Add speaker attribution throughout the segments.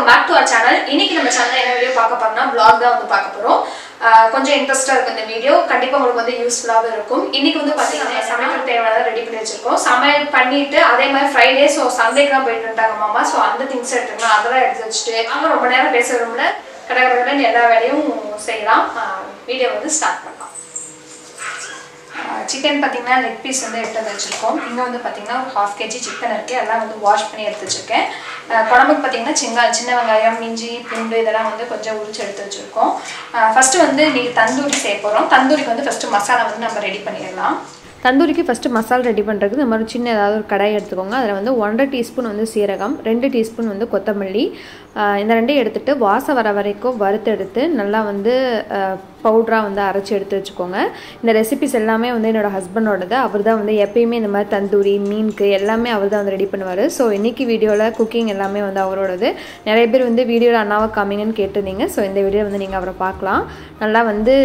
Speaker 1: back to our channel. இன்னைக்கு நம்ம சேனல்ல என்ன வீடியோ பார்க்க போறோம்னா vlog தான் வந்து பார்க்க போறோம். கொஞ்சம் இன்ட்ரஸ்டா இருக்கும் இந்த வீடியோ. கண்டிப்பா உங்களுக்கு வந்து யூஸ்ஃபுல்லாவே இருக்கும். இன்னைக்கு வந்து பாத்தீங்கன்னா சமையலுக்கு தேவையானத ரெடி பண்ணி வச்சிருக்கோம். சமையல் பண்ணிட்டு அதே மாதிரி ஃப்ரைடே சோ சண்டேக்கு போயிட்டு இருந்தாங்க மாமா. சோ அந்த திங்ஸ் எடுத்துக்கலாம். அதெல்லாம் எடுத்து வச்சிட்டு நாங்க ரொம்ப நேரம் பேச விரும்பல. கடகடன்னு எல்லா வேலையும் செய்யலாம். வீடியோ வந்து ஸ்டார்ட் பண்ணலாம். சிக்கன் பாத்தீங்கன்னா லெக் பீஸ் வந்து எடுத்து வச்சிருக்கோம். இங்க வந்து பாத்தீங்கன்னா ஒரு 1/2 kg சிக்கன் இருக்கு. எல்லாம் வந்து வாஷ் பண்ணி எடுத்து வச்சிருக்கேன். குழம்புக்கு பாத்தீங்கன்னா சின்ன வெங்காயம், இஞ்சி, பூண்டு இதெல்லாம் வந்து கொஞ்சம் உரிச்சு எடுத்து வச்சிருக்கோம். ஃபர்ஸ்ட் வந்து நீங்க தந்தூரி செய்ய போறோம். தந்தூரிக்கு வந்து ஃபர்ஸ்ட் மசாலா வந்து நம்ம ரெடி பண்ணிடலாம்.
Speaker 2: தந்தூரிக்கு ஃபஸ்ட்டு மசாலா ரெடி பண்ணுறதுக்கு இந்த மாதிரி சின்ன ஏதாவது ஒரு கடாய் எடுத்துக்கோங்க. அதில் வந்து 1.5 டீஸ்பூன் வந்து சீரகம், 2 டீஸ்பூன் வந்து கொத்தமல்லி, இந்த ரெண்டையும் எடுத்துகிட்டு வாசம் வர வரைக்கும் வறுத்து எடுத்து நல்லா வந்து பவுடராக வந்து அரைச்சி எடுத்து வச்சுக்கோங்க. இந்த ரெசிபிஸ் எல்லாமே வந்து என்னோடய ஹஸ்பண்டோடது. அவர் தான் வந்து எப்பயுமே இந்த மாதிரி தந்தூரி, மீனுக்கு எல்லாமே அவர் தான் வந்து ரெடி பண்ணுவார். ஸோ இன்றைக்கி வீடியோவில் குக்கிங் எல்லாமே வந்து அவரோடது. நிறைய பேர் வந்து வீடியோவில் அண்ணாவை காமிங்கன்னு கேட்டிருந்தீங்க. ஸோ இந்த வீடியோ வந்து நீங்கள் அவரை பார்க்கலாம். நல்லா வந்து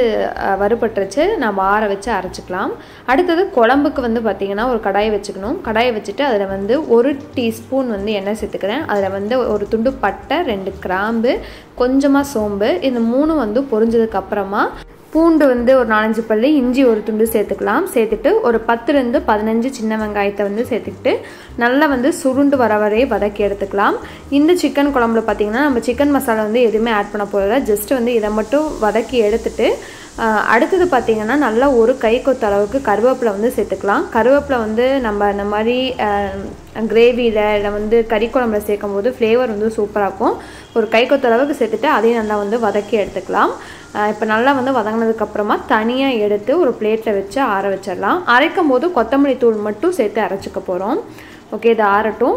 Speaker 2: வறுபட்டுருச்சு, நம்ம ஆற வச்சு அரைச்சிக்கலாம். அடுத்தது குழம்புக்கு வந்து பார்த்திங்கன்னா ஒரு கடாயை வச்சுக்கணும். கடாயை வச்சுட்டு அதில் வந்து 1 டீஸ்பூன் வந்து எண்ணெய் சேர்த்துக்கிறேன். அதில் வந்து ஒரு துண்டு பட்டை, 2 கிராம்பு, கொஞ்சமாக சோம்பு, இந்த 3 வந்து பொரிஞ்சதுக்கு அப்புறமா பூண்டு வந்து ஒரு 4-5 பல்லு, இஞ்சி ஒரு துண்டு சேர்த்துக்கலாம். சேர்த்துட்டு ஒரு 10-15 சின்ன வெங்காயத்தை வந்து சேர்த்துக்கிட்டு நல்லா வந்து சுருண்டு வர வரையே வதக்கி எடுத்துக்கலாம். இந்த சிக்கன் குழம்புல பார்த்திங்கன்னா நம்ம சிக்கன் மசாலா வந்து எதுவுமே ஆட் பண்ண போகிறதில்ல. ஜஸ்ட் வந்து இதை மட்டும் வதக்கி எடுத்துட்டு அடுத்தது பார்த்திங்கன்னா நல்லா ஒரு கை கொத்த அளவுக்கு கருவேப்பிலை வந்து சேர்த்துக்கலாம். கருவேப்பிலை வந்து நம்ம இந்த மாதிரி கிரேவியில் இல்லை வந்து கறி குழம்புல சேர்க்கும் போது ஃப்ளேவர் வந்து சூப்பராக இருக்கும். ஒரு கை கொத்த அளவுக்கு சேர்த்துட்டு அதையும் நல்லா வந்து வதக்கி எடுத்துக்கலாம். இப்போ நல்லா வந்து வதங்கினதுக்கப்புறமா தனியாக எடுத்து ஒரு பிளேட்டில் வச்சு ஆற வச்சிடலாம். அரைக்கும் போது கொத்தமல்லி தூள் மட்டும் சேர்த்து அரைச்சிக்க போகிறோம். ஓகே, இது ஆறட்டும்.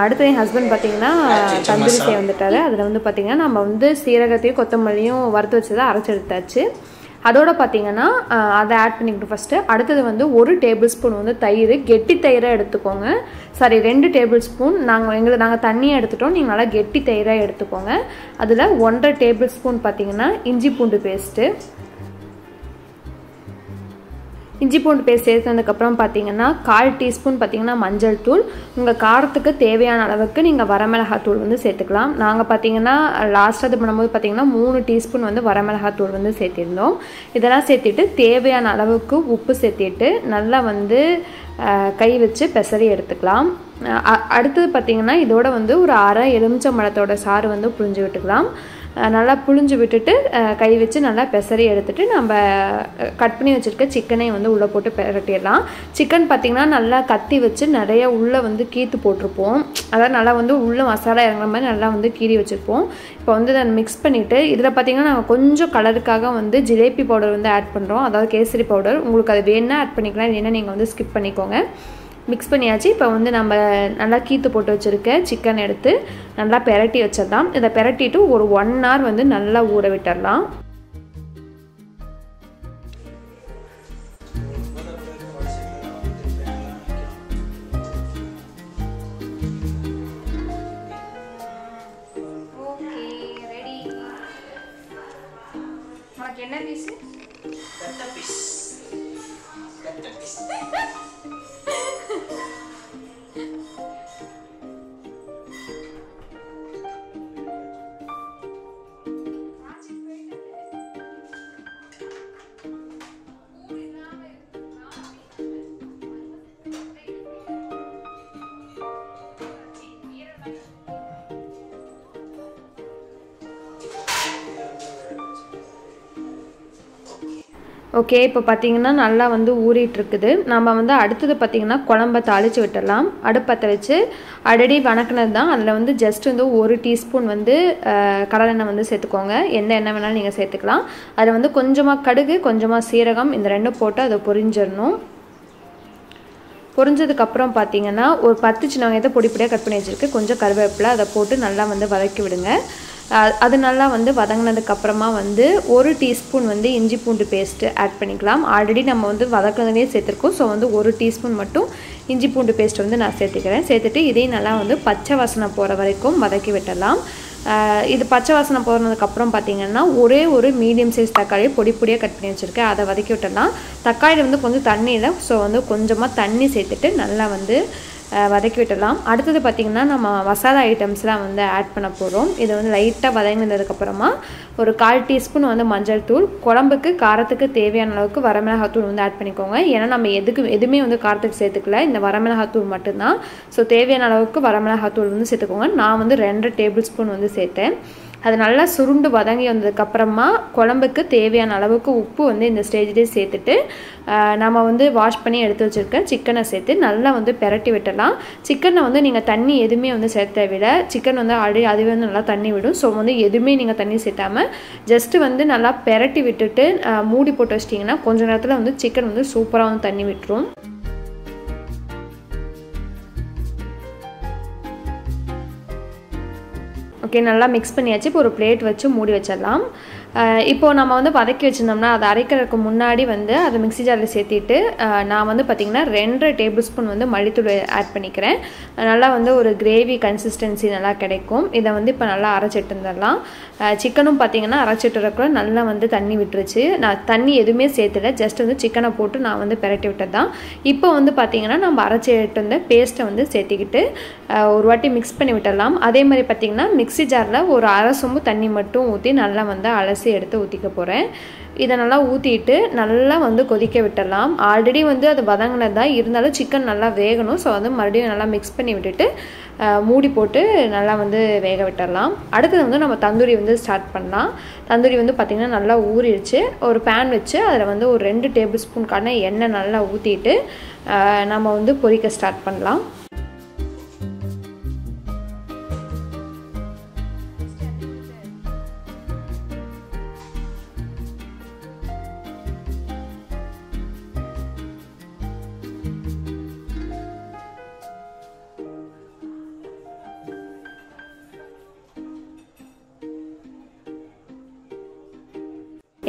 Speaker 2: அடுத்து என் ஹஸ்பண்ட் பார்த்திங்கன்னா தந்தூரி செய்ய வந்துட்டார். அதில் வந்து பார்த்திங்கன்னா நம்ம வந்து சீரகத்தையும் கொத்தமல்லியும் வறுத்து வச்சதை அரைச்சி எடுத்தாச்சு. அதோட பார்த்திங்கன்னா அதை ஆட் பண்ணிக்கிட்டு ஃபஸ்ட்டு. அடுத்தது வந்து 1 டேபிள் ஸ்பூன் வந்து தயிர், கெட்டி தயிராக எடுத்துக்கோங்க. Sorry, 2 table spoon. நாங்கள் தண்ணியாக எடுத்துட்டோம். நீங்கள் நல்லா கெட்டி தயிராக எடுத்துக்கோங்க. அதில் 1.5 டேபிள் ஸ்பூன் பார்த்திங்கன்னா இஞ்சி பூண்டு பேஸ்ட்டு. இஞ்சி பூண்டு பேஸ்ட் சேர்த்ததுக்கப்புறம் பார்த்தீங்கன்னா 1/4 டீஸ்பூன் பார்த்தீங்கன்னா மஞ்சள் தூள். உங்கள் காரத்துக்கு தேவையான அளவுக்கு நீங்கள் வரமிளகாத்தூள் வந்து சேர்த்துக்கலாம். நாங்கள் பார்த்தீங்கன்னா லாஸ்ட்டாக இது பண்ணும்போது பார்த்தீங்கன்னா 3 டீஸ்பூன் வந்து வரமிளகாத்தூள் வந்து சேர்த்திருந்தோம். இதெல்லாம் சேர்த்துட்டு தேவையான அளவுக்கு உப்பு சேர்த்திட்டு நல்லா வந்து கை வச்சு பெசரி எடுத்துக்கலாம். அடுத்தது பார்த்திங்கன்னா இதோட வந்து ஒரு அரை எலுமிச்சம்பழத்தோட சாறு வந்து புழிஞ்சு விட்டுக்கலாம். நல்லா புழிஞ்சு விட்டுட்டு கை வச்சு நல்லா பெசரி எடுத்துகிட்டு நம்ம கட் பண்ணி வச்சுருக்க சிக்கனை வந்து உள்ளே போட்டு பெரட்டிடலாம். சிக்கன் பார்த்திங்கன்னா நல்லா கத்தி வச்சு நிறைய உள்ளே வந்து கீத்து போட்டிருப்போம். அதாவது நல்லா வந்து உள்ளே மசாலா இறங்குற மாதிரி நல்லா வந்து கீறி வச்சுருப்போம். இப்போ வந்து அதை மிக்ஸ் பண்ணிவிட்டு இதில் பார்த்திங்கன்னா நாங்கள் கொஞ்சம் கலருக்காக வந்து ஜிலேபி பவுடர் வந்து ஆட் பண்ணுறோம். அதாவது கேசரி பவுடர். உங்களுக்கு அது வேணுன்னா ஆட் பண்ணிக்கலாம், இல்லைன்னா நீங்கள் வந்து ஸ்கிப் பண்ணிக்கோங்க. மிக்ஸ் பண்ணியாச்சு. இப்போ வந்து நம்ம நல்லா கீத்து போட்டு வச்சுருக்க சிக்கன் எடுத்து நல்லா பெரட்டி வச்சிடலாம். இதை பெரட்டிட்டு ஒரு 1 hour வந்து நல்லா ஊற விட்டுடலாம்.
Speaker 1: என்ன பீஸ்?
Speaker 2: ஓகே, இப்போ பார்த்திங்கன்னா நல்லா வந்து ஊறிட்டுருக்குது. நம்ம வந்து அடுத்தது பார்த்திங்கன்னா குழம்ப தாளித்து விட்டுடலாம். அடுப்பத்தை வச்சு ஆல்ரெடி வணக்கினது தான். அதில் வந்து ஜஸ்ட் வந்து 1 டீஸ்பூன் வந்து கடலெண்ணெய் வந்து சேர்த்துக்கோங்க. எந்த எண்ணெய் வேணாலும் நீங்கள் சேர்த்துக்கலாம். அதில் வந்து கொஞ்சமாக கடுகு, கொஞ்சமாக சீரகம், இந்த 2 போட்டு அதை பொரிஞ்சிடணும். பொரிஞ்சதுக்கப்புறம் பார்த்திங்கன்னா ஒரு 10 சின்ன வெங்காயத்தை பொடி பொடியாக கட் பண்ணி வச்சுருக்கு. கொஞ்சம் கருவேப்பிலை அதை போட்டு நல்லா வந்து வதக்கி விடுங்க. அது நல்லா வந்து வதங்கினதுக்கப்புறமா வந்து 1 டீஸ்பூன் வந்து இஞ்சி பூண்டு பேஸ்ட்டு ஆட் பண்ணிக்கலாம். ஆல்ரெடி நம்ம வந்து வதக்கினதே சேர்த்துருக்கோம். ஸோ வந்து 1 டீஸ்பூன் மட்டும் இஞ்சி பூண்டு பேஸ்ட் வந்து நான் சேர்த்துக்கிறேன். சேர்த்துட்டு இதையும் நல்லா வந்து பச்சை வாசனை போகிற வரைக்கும் வதக்கி விட்டுடலாம். இது பச்சை வாசனை போனதுக்கப்புறம் பார்த்தீங்கன்னா ஒரே ஒரு மீடியம் சைஸ் தக்காளி பொடி பொடியாக கட் பண்ணி வச்சுருக்கேன். அதை வதக்கி விட்டுடலாம். தக்காளி வந்து கொஞ்சம் தண்ணி இல்லை, ஸோ வந்து கொஞ்சமாக தண்ணி சேர்த்துட்டு நல்லா வந்து வதக்கி விட்டுடலாம். அடுத்தது பார்த்திங்கன்னா நம்ம மசாலா ஐட்டம்ஸ்லாம் வந்து ஆட் பண்ண போகிறோம். இதை வந்து லைட்டாக வதங்கினதுக்கப்புறமா ஒரு 1/4 டீஸ்பூன் வந்து மஞ்சள் தூள், குழம்புக்கு காரத்துக்கு தேவையான அளவுக்கு வரமிளகாத்தூள் வந்து ஆட் பண்ணிக்கோங்க. ஏன்னா நம்ம எதுவுமே வந்து காரத்துக்கு சேர்த்துக்கல, இந்த வரமிளகாத்தூள் மட்டும்தான். ஸோ தேவையான அளவுக்கு வரமிளகாத்தூள் வந்து சேர்த்துக்கோங்க. நான் வந்து 2 டேபிள் ஸ்பூன் வந்து சேர்த்தேன். அது நல்லா சுருண்டு வதங்கி வந்ததுக்கப்புறமா குழம்புக்கு தேவையான அளவுக்கு உப்பு வந்து இந்த ஸ்டேஜ்லேயே சேர்த்துட்டு நம்ம வந்து வாஷ் பண்ணி எடுத்து வச்சுருக்க சிக்கனை சேர்த்து நல்லா வந்து பெரட்டி விட்டலாம். சிக்கனை வந்து நீங்கள் தண்ணி எதுவுமே வந்து சேர்த்த விட சிக்கன் வந்து ஆல்ரெடி அதுவே வந்து நல்லா தண்ணி விடும். ஸோ வந்து எதுவுமே நீங்கள் தண்ணி சேர்த்தாமல் ஜஸ்ட்டு வந்து நல்லா பெரட்டி விட்டுட்டு மூடி போட்டு வச்சிட்டிங்கன்னா கொஞ்ச நேரத்தில் வந்து சிக்கன் வந்து சூப்பராக வந்து தண்ணி விட்டுரும். ஓகே, நல்லா மிக்ஸ் பண்ணியாச்சு. இப்போ ஒரு பிளேட் வச்சு மூடி வச்சிடலாம். இப்போது நம்ம வந்து வதக்கி வச்சுருந்தோம்னா அதை அரைக்கிறதுக்கு முன்னாடி வந்து அதை மிக்ஸி ஜாரில் சேர்த்திட்டு நான் வந்து பார்த்திங்கன்னா 2 டேபிள் ஸ்பூன் வந்து மல்லித்தூள் ஆட் பண்ணிக்கிறேன். நல்லா வந்து ஒரு கிரேவி கன்சிஸ்டன்சி நல்லா கிடைக்கும். இதை வந்து இப்போ நல்லா அரைச்சிட்டு இருந்துடலாம். சிக்கனும் பார்த்திங்கன்னா அரைச்சிட்டுறக்குள்ள நல்லா வந்து தண்ணி விட்டுருச்சு. நான் தண்ணி எதுவுமே சேர்த்துல, ஜஸ்ட் வந்து சிக்கனை போட்டு நான் வந்து பெரட்டி விட்டது தான். இப்போ வந்து பார்த்திங்கன்னா நம்ம அரைச்சி எடுத்து வந்த பேஸ்ட்டை வந்து சேர்த்திக்கிட்டு ஒரு வாட்டி மிக்ஸ் பண்ணி விட்டுடலாம். அதே மாதிரி பார்த்திங்கன்னா மிக்ஸி ஜாரில் ஒரு அரை சொம்பு தண்ணி மட்டும் ஊற்றி நல்லா வந்து அலசி எடுத்து ஊற்றிக்க போகிறேன். இதை நல்லா ஊற்றிட்டு நல்லா வந்து கொதிக்க விட்டுடலாம். ஆல்ரெடி வந்து அது வதங்கினது தான், இருந்தாலும் சிக்கன் நல்லா வேகணும். ஸோ வந்து மறுபடியும் நல்லா மிக்ஸ் பண்ணி விட்டுட்டு மூடி போட்டு நல்லா வந்து வேக விட்டுடலாம். அடுத்தது வந்து நம்ம தந்தூரி வந்து ஸ்டார்ட் பண்ணலாம். தந்தூரி வந்து பார்த்திங்கன்னா நல்லா ஊறிடுச்சு. ஒரு பேன் வச்சு அதில் வந்து ஒரு 2 டேபிள் ஸ்பூனுக்கான எண்ணெய் நல்லா ஊற்றிட்டு நம்ம வந்து பொரிக்க ஸ்டார்ட் பண்ணலாம்.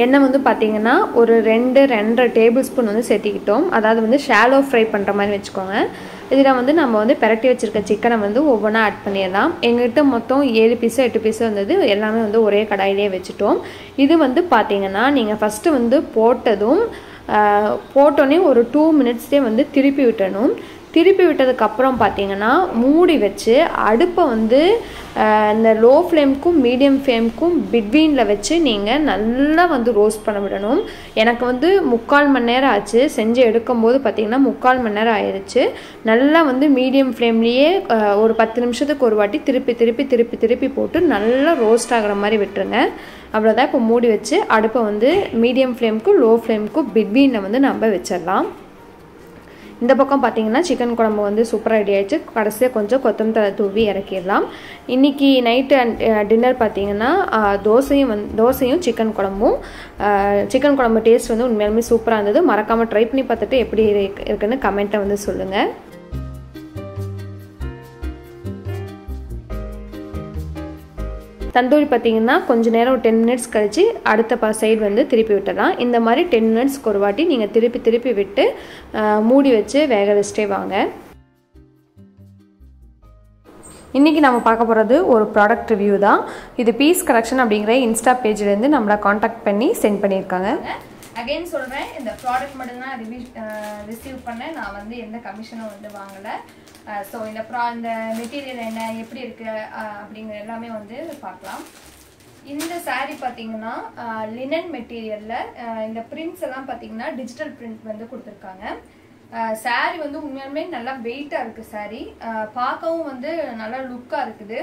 Speaker 2: எண்ணெய் வந்து பார்த்திங்கன்னா ஒரு 2-2.5 டேபிள் ஸ்பூன் வந்து சேர்த்திக்கிட்டோம். அதாவது வந்து ஷாலோ ஃப்ரை பண்ணுற மாதிரி வச்சுக்கோங்க. இதில் வந்து நம்ம வந்து பெரட்டி வச்சுருக்க சிக்கனை வந்து ஒவ்வொன்றா ஆட் பண்ணிடலாம். எங்கள்கிட்ட மொத்தம் 7 பீஸோ 8 பீஸோ வந்தது. எல்லாமே வந்து ஒரே கடாயிலே வச்சுட்டோம். இது வந்து பார்த்திங்கன்னா நீங்கள் ஃபஸ்ட்டு வந்து போட்டோன்னே ஒரு 2 மினிட்ஸ்லேயே வந்து திருப்பி விட்டணும். திருப்பி விட்டதுக்கப்புறம் பார்த்திங்கன்னா மூடி வச்சு அடுப்பை வந்து இந்த லோ ஃப்ளேமுக்கும் மீடியம் ஃப்ளேமுக்கும் பிட்வீனில் வச்சு நீங்கள் நல்லா வந்து ரோஸ்ட் பண்ண விடணும். எனக்கு வந்து 3/4 மணி நேரம் ஆச்சு. செஞ்சு எடுக்கும்போது பார்த்திங்கன்னா 3/4 மணி நேரம் ஆயிடுச்சு. நல்லா வந்து மீடியம் ஃப்ளேம்லேயே ஒரு 10 நிமிஷத்துக்கு ஒரு வாட்டி திருப்பி போட்டு நல்லா ரோஸ்ட் ஆகிற மாதிரி விட்டுருங்க. அவ்வளோதான். இப்போ மூடி வச்சு அடுப்பை வந்து மீடியம் ஃப்ளேமுக்கும் லோ ஃப்ளேமுக்கும் பிட்வீனில் வந்து நம்ம வச்சிடலாம். இந்த பக்கம் பார்த்திங்கன்னா சிக்கன் குழம்பு வந்து சூப்பராக ரெடி ஆகிடுச்சு. கடைசியாக கொஞ்சம் கொத்தமல்லி தழை தூவி இறக்கிடலாம். இன்றைக்கி நைட்டு டின்னர் பார்த்திங்கன்னா தோசையும் சிக்கன் குழம்பு டேஸ்ட் வந்து உண்மையாலுமே சூப்பராக இருந்தது. மறக்காமல் ட்ரை பண்ணி பார்த்துட்டு எப்படி இருக்குன்னு கமெண்ட்டை வந்து சொல்லுங்கள். தந்தூரி பார்த்திங்கன்னா கொஞ்சம் நேரம் ஒரு 10 மினிட்ஸ் கழித்து அடுத்த சைடு வந்து திருப்பி விட்டுடலாம். இந்த மாதிரி 10 மினிட்ஸ்க்கு ஒரு வாட்டி நீங்கள் திருப்பி விட்டு மூடி வச்சு வேக வச்சுட்டே வாங்க. இன்றைக்கி நம்ம பார்க்க போகிறது ஒரு ப்ராடக்ட் ரிவ்யூ தான். இது பீஸ் கலெக்ஷன் அப்படிங்கிற இன்ஸ்டா பேஜ்லேருந்து நம்மளை காண்டாக்ட் பண்ணி சென்ட் பண்ணியிருக்காங்க.
Speaker 1: அகைன் சொல்கிறேன், இந்த ப்ராடக்ட் மட்டும்தான் ரிசீவ் பண்ணேன். நான் வந்து எந்த கமிஷனும் வந்து வாங்கலை. ஸோ இந்த மெட்டீரியல் என்ன எப்படி இருக்குது அப்படிங்கிற எல்லாமே வந்து பார்க்கலாம். இந்த சாரீ பார்த்தீங்கன்னா லினன் மெட்டீரியலில் இந்த பிரிண்ட்ஸ் எல்லாம் பார்த்தீங்கன்னா டிஜிட்டல் பிரிண்ட் வந்து கொடுத்துருக்காங்க. சாரீ வந்து உண்மையாலுமே நல்லா வெயிட்டாக இருக்குது. சாரீ பார்க்கவும் வந்து நல்லா லுக்காக இருக்குது.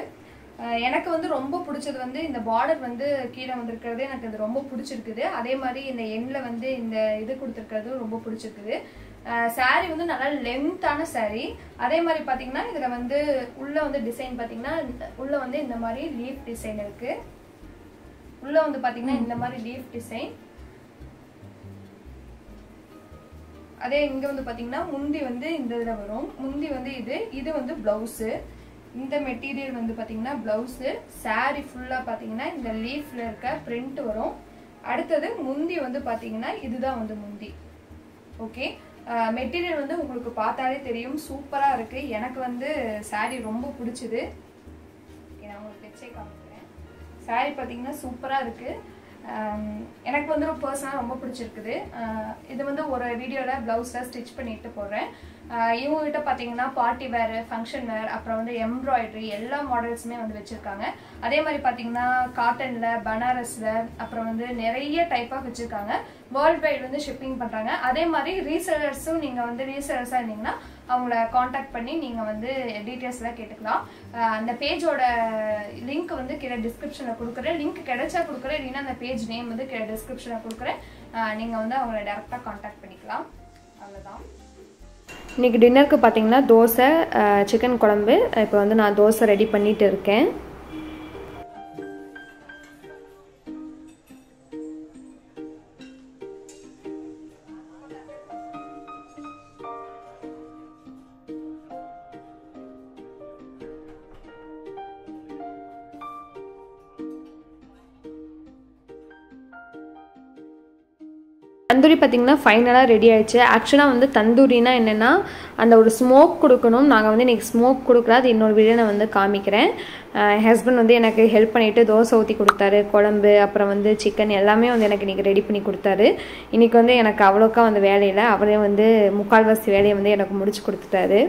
Speaker 1: எனக்கு வந்து ரொம்ப பிடிச்சது வந்து இந்த பார்டர் வந்து கீழே வந்திருக்கிறது எனக்கு அது ரொம்ப பிடிச்சிருக்குது. அதே மாதிரி இந்த எண்ணில் வந்து இந்த இது கொடுத்துருக்கிறது ரொம்ப பிடிச்சிருக்குது. சாரீ வந்து நல்லா லென்த்தான சாரீ. அதே மாதிரி பார்த்தீங்கன்னா இதில் வந்து உள்ள வந்து டிசைன் பார்த்தீங்கன்னா உள்ள வந்து இந்த மாதிரி லீஃப் டிசைன் இருக்கு. உள்ள வந்து பார்த்தீங்கன்னா இந்த மாதிரி லீஃப் டிசைன். அதே இங்கே வந்து பார்த்தீங்கன்னா முந்தி வந்து இந்த இதில் வரும். முந்தி வந்து இது வந்து பிளவுஸு. இந்த மெட்டீரியல் வந்து பார்த்தீங்கன்னா பிளவுஸு. சாரீ ஃபுல்லாக பார்த்தீங்கன்னா இந்த லீஃப்ல இருக்க பிரிண்ட் வரும். அடுத்தது முந்தி வந்து பார்த்தீங்கன்னா இதுதான் வந்து முந்தி. ஓகே, மெட்டீரியல் வந்து உங்களுக்கு பார்த்தாலே தெரியும் சூப்பராக இருக்குது. எனக்கு வந்து சாரீ ரொம்ப பிடிச்சிது. நான் உங்களுக்கு வச்சே காமிக்கிறேன். சாரீ பார்த்தீங்கன்னா சூப்பராக இருக்குது. எனக்கு வந்து ஒரு பர்சனலாக ரொம்ப பிடிச்சிருக்குது. இது வந்து ஒரு வீடியோவில் ப்ளவுஸில் ஸ்டிச் பண்ணிட்டு போடுறேன். இவங்ககிட்ட பார்த்தீங்கன்னா பார்ட்டி வேர், ஃபங்க்ஷன் வேர், அப்புறம் வந்து எம்ப்ராய்டரி எல்லா மாடல்ஸுமே வந்து வச்சுருக்காங்க. அதே மாதிரி பார்த்தீங்கன்னா காட்டனில், பனாரஸில், அப்புறம் வந்து நிறைய டைப்பாக வச்சுருக்காங்க. வேர்ல்டு வைட் வந்து ஷிப்பிங் பண்ணுறாங்க. அதே மாதிரி ரீசெலர்ஸும் நீங்கள் வந்து ரீசெலர்ஸாக இருந்தீங்கன்னா அவங்கள காண்டாக்ட் பண்ணி நீங்கள் வந்து டீட்டெயில்ஸ்லாம் கேட்டுக்கலாம். அந்த பேஜோட லிங்க் வந்து கீழே டிஸ்கிரிப்ஷனில் கொடுக்குறேன். லிங்க் கிடைச்சா கொடுக்குறேன், இல்லைன்னா அந்த பேஜ் நேம் வந்து கீழே டிஸ்கிரிப்ஷனில் கொடுக்குறேன். நீங்கள் வந்து அவங்கள டேரெக்டாக காண்டாக்ட் பண்ணிக்கலாம். அவ்வளோதான்.
Speaker 2: இன்றைக்கி டின்னருக்கு பார்த்தீங்கன்னா தோசை, சிக்கன் குழம்பு. இப்போ வந்து நான் தோசை ரெடி பண்ணிட்டு இருக்கேன். தந்தூரி பார்த்திங்கன்னா ஃபைனலாக ரெடி ஆகிடுச்சு. ஆக்சுவலாக வந்து தந்தூரினா என்னென்னா அந்த ஒரு ஸ்மோக் கொடுக்கணும். நாங்கள் வந்து இன்றைக்கி ஸ்மோக் கொடுக்கல, அது இன்னொரு வீடியோ நான் வந்து காமிக்கிறேன். என் ஹஸ்பண்ட் வந்து எனக்கு ஹெல்ப் பண்ணிவிட்டு தோசை ஊற்றி கொடுத்தாரு, குழம்பு, அப்புறம் வந்து சிக்கன் எல்லாமே வந்து எனக்கு இன்றைக்கி ரெடி பண்ணி கொடுத்தாரு. இன்றைக்கி வந்து எனக்கு அவ்வளோக்கா வந்து வேலையில் அவரே வந்து முக்கால்வாசி வேலையை வந்து எனக்கு முடிச்சு கொடுத்துட்டாரு.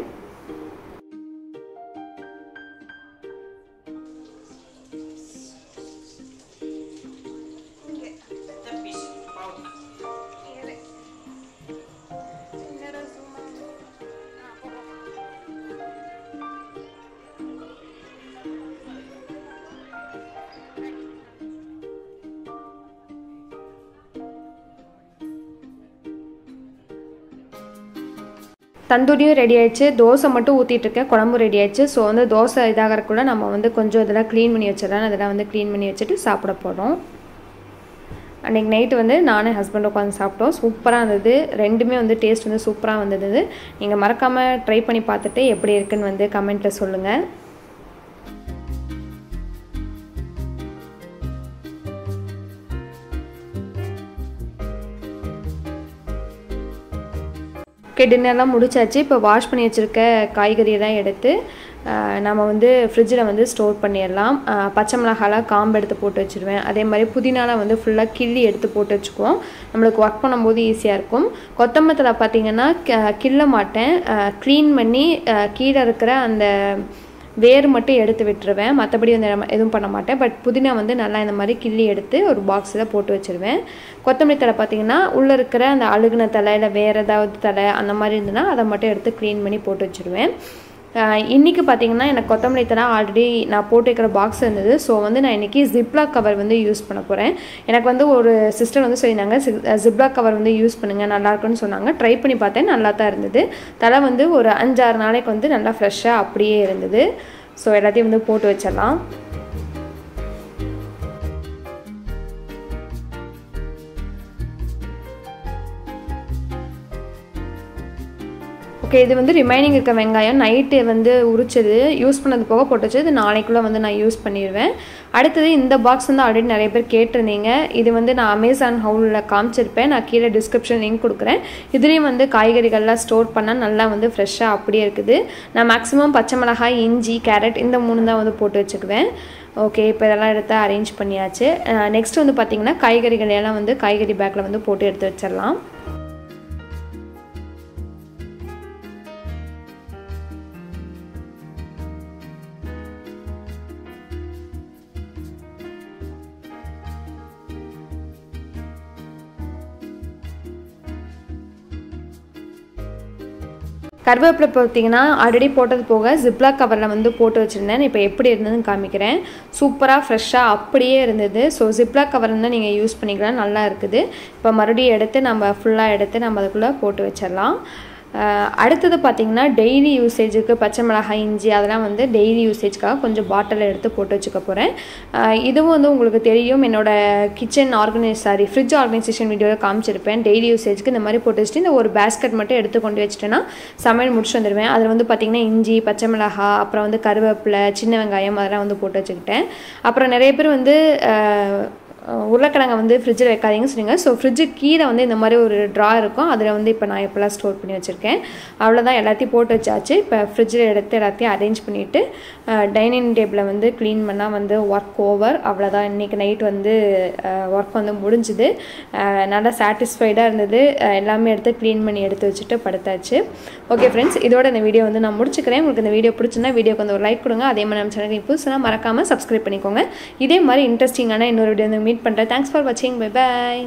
Speaker 2: தந்தூரியும் ரெடி ஆயிடுச்சு. தோசை மட்டும் ஊற்றிட்டுருக்கேன், குழம்பு ரெடி ஆயிடுச்சு. ஸோ வந்து தோசை இதாகிறக்குள்ள நம்ம வந்து கொஞ்சம் இதெல்லாம் க்ளீன் பண்ணி வச்சிடலாம். அதெல்லாம் வந்து க்ளீன் பண்ணி வச்சுட்டு சாப்பிட போகிறோம். அன்றைக்கி நைட்டு வந்து நானும் ஹஸ்பண்ட் உட்காந்து சாப்பிட்டோம். சூப்பராக இருந்தது. ரெண்டுமே வந்து டேஸ்ட் வந்து சூப்பராக வந்தது. நீங்கள் மறக்காமல் ட்ரை பண்ணி பார்த்துட்டு எப்படி இருக்குன்னு வந்து கமெண்ட்டில் சொல்லுங்கள். டின்னர்லாம் முடிச்சாச்சு. இப்போ வாஷ் பண்ணி வச்சுருக்க காய்கறியெல்லாம் எடுத்து நம்ம வந்து ஃப்ரிட்ஜில் வந்து ஸ்டோர் பண்ணிடலாம். பச்சை மிளகாலாம் காம்பு எடுத்து போட்டு வச்சுருவேன். அதே மாதிரி புதினாலாம் வந்து ஃபுல்லாக கிள்ளி எடுத்து போட்டு வச்சுக்குவோம். நம்மளுக்கு ஒர்க் பண்ணும்போது ஈஸியாக இருக்கும். கொத்தமல்லி பார்த்திங்கன்னா கிள்ள மாட்டேன், க்ளீன் பண்ணி கீழே இருக்கிற அந்த வேர் மட்டும் எடுத்து விட்டுருவேன். மற்றபடி வந்து எதுவும் பண்ண மாட்டேன். பட் புதினா வந்து நல்லா இந்த மாதிரி கிள்ளி எடுத்து ஒரு பாக்ஸில் போட்டு வச்சுருவேன். கொத்தமல்லி தலை பார்த்திங்கன்னா உள்ளே இருக்கிற அந்த அழுகுன தலை இல்லை வேறு ஏதாவது தலை அந்த மாதிரி இருந்ததுன்னா அதை மட்டும் எடுத்து க்ளீன் பண்ணி போட்டு வச்சுருவேன். இன்றைக்கி பார்த்திங்கன்னா எனக்கு கொத்தமல்லி தலை ஆல்ரெடி நான் போட்டு வைக்கிற பாக்ஸ் இருந்தது. ஸோ வந்து நான் இன்றைக்கி ஜிப்லாக் கவர் வந்து யூஸ் பண்ண போகிறேன். எனக்கு வந்து ஒரு சிஸ்டர் வந்து சொல்லியிருந்தாங்க ஜிப்லாக் கவர் வந்து யூஸ் பண்ணுங்கள் நல்லாயிருக்குன்னு சொன்னாங்க. ட்ரை பண்ணி பார்த்தேன், நல்லா தான் இருந்தது. தலை வந்து ஒரு 5-6 நாளைக்கு வந்து நல்லா ஃப்ரெஷ்ஷாக அப்படியே இருந்தது. ஸோ எல்லாத்தையும் வந்து போட்டு வச்சிடலாம். ஓகே, இது வந்து ரிமைனிங் இருக்க வெங்காயம் நைட்டு வந்து உரிச்சது யூஸ் பண்ணது போக போட்டு வச்சு இது நாளைக்குள்ளே வந்து நான் யூஸ் பண்ணிடுவேன். அடுத்தது இந்த பாக்ஸ் வந்து ஆல்ரெடி நிறைய பேர் கேட்டிருந்தீங்க. இது வந்து நான் அமேசான் ஹவுலில் காமிச்சிருப்பேன். நான் கீழே டிஸ்கிரிப்ஷன் லிங்க் கொடுக்குறேன். இதுலேயும் வந்து காய்கறிகள்லாம் ஸ்டோர் பண்ணால் நல்லா வந்து ஃப்ரெஷ்ஷாக அப்படியே இருக்குது. நான் மேக்ஸிமம் பச்சை மிளகாய், இஞ்சி, கேரட் இந்த 3 தான் வந்து போட்டு வச்சுக்குவேன். ஓகே, இப்போ இதெல்லாம் எடுத்து அரேஞ்ச் பண்ணியாச்சு. நெக்ஸ்ட் வந்து பார்த்திங்கன்னா காய்கறிகள் எல்லாம் வந்து காய்கறி பேக்கில் வந்து போட்டு எடுத்து வச்சிடலாம். கருவேப்பிலை பார்த்திங்கன்னா ஆல்ரெடி போட்டது போக ஜிப்லாக் கவரில் வந்து போட்டு வச்சுருந்தேன். இப்போ எப்படி இருந்ததுன்னு காமிக்கிறேன். சூப்பராக ஃப்ரெஷ்ஷாக அப்படியே இருந்தது. ஸோ ஜிப்லாக் கவர் இருந்தால் நீங்கள் யூஸ் பண்ணிக்கலாம், நல்லா இருக்குது. இப்போ மறுபடியும் எடுத்து நம்ம ஃபுல்லாக எடுத்து நம்ம அதுக்குள்ளே போட்டு வச்சிடலாம். அடுத்தது பார்த்திங்கன்னா டெய்லி யூசேஜுக்கு பச்சை மிளகாய், இஞ்சி அதெல்லாம் வந்து டெய்லி யூசேஜ்க்காக கொஞ்சம் பாட்டிலில் எடுத்து போட்டு வச்சுக்க போகிறேன். இதுவும் வந்து உங்களுக்கு தெரியும், என்னோடய ஃப்ரிட்ஜ் ஆர்கனைசேஷன் வீடியோவில் காமிச்சிருப்பேன். டெய்லி யூசேஜுக்கு இந்த மாதிரி போட்டு வச்சுட்டு இந்த ஒரு பேஸ்கெட் மட்டும் எடுத்து கொண்டு வச்சுட்டேன்னா சமையல் முடிச்சு வந்துடுவேன். அதில் வந்து பார்த்திங்கன்னா இஞ்சி, பச்சை மிளகாய், அப்புறம் வந்து கருவேப்பிலை, சின்ன வெங்காயம் அதெல்லாம் வந்து போட்டு வச்சுக்கிட்டேன். அப்புறம் நிறைய பேர் வந்து உருளைக்கிழங்கை வந்து ஃப்ரிட்ஜில் வைக்காதீங்கன்னு சொன்னீங்க. ஸோ ஃப்ரிட்ஜுக்கு கீழே வந்து இந்த மாதிரி ஒரு ட்ரா இருக்கும், அதில் வந்து இப்போ நான் எப்போல்லாம் ஸ்டோர் பண்ணி வச்சுருக்கேன். அவ்வளோதான், எல்லாத்தையும் போட்டு வச்சாச்சு. இப்போ ஃப்ரிட்ஜில் எடுத்து எல்லாத்தையும் அரேஞ்ச் பண்ணிவிட்டு டைனிங் டேபிளை வந்து க்ளீன் பண்ணால் வந்து ஒர்க் ஓவர். அவ்வளோதான், இன்றைக்கி நைட் வந்து ஒர்க் வந்து முடிஞ்சுது. நல்லா சாட்டிஸ்ஃபைடாக இருந்தது. எல்லாமே எடுத்து க்ளீன் பண்ணி எடுத்து வச்சுட்டு படுத்தாச்சு. ஓகே ஃப்ரெண்ட்ஸ், இதோட இந்த வீடியோ வந்து நான் முடிச்சுக்கிறேன். உங்களுக்கு இந்த வீடியோ பிடிச்சிருந்தா வீடியோக்கு வந்து ஒரு லைக் கொடுங்க. அதே மாதிரி நம்ம சேனலுக்கு புதுசுனா மறக்காமல் சப்ஸ்கிரைப் பண்ணிக்கோங்க. இதே மாதிரி இன்ட்ரெஸ்டிங்கான இன்னொரு வீடியோ வந்து மீட் பண்ணுறேன். தேங்க்ஸ் ஃபார் வாட்சிங். Bye bye.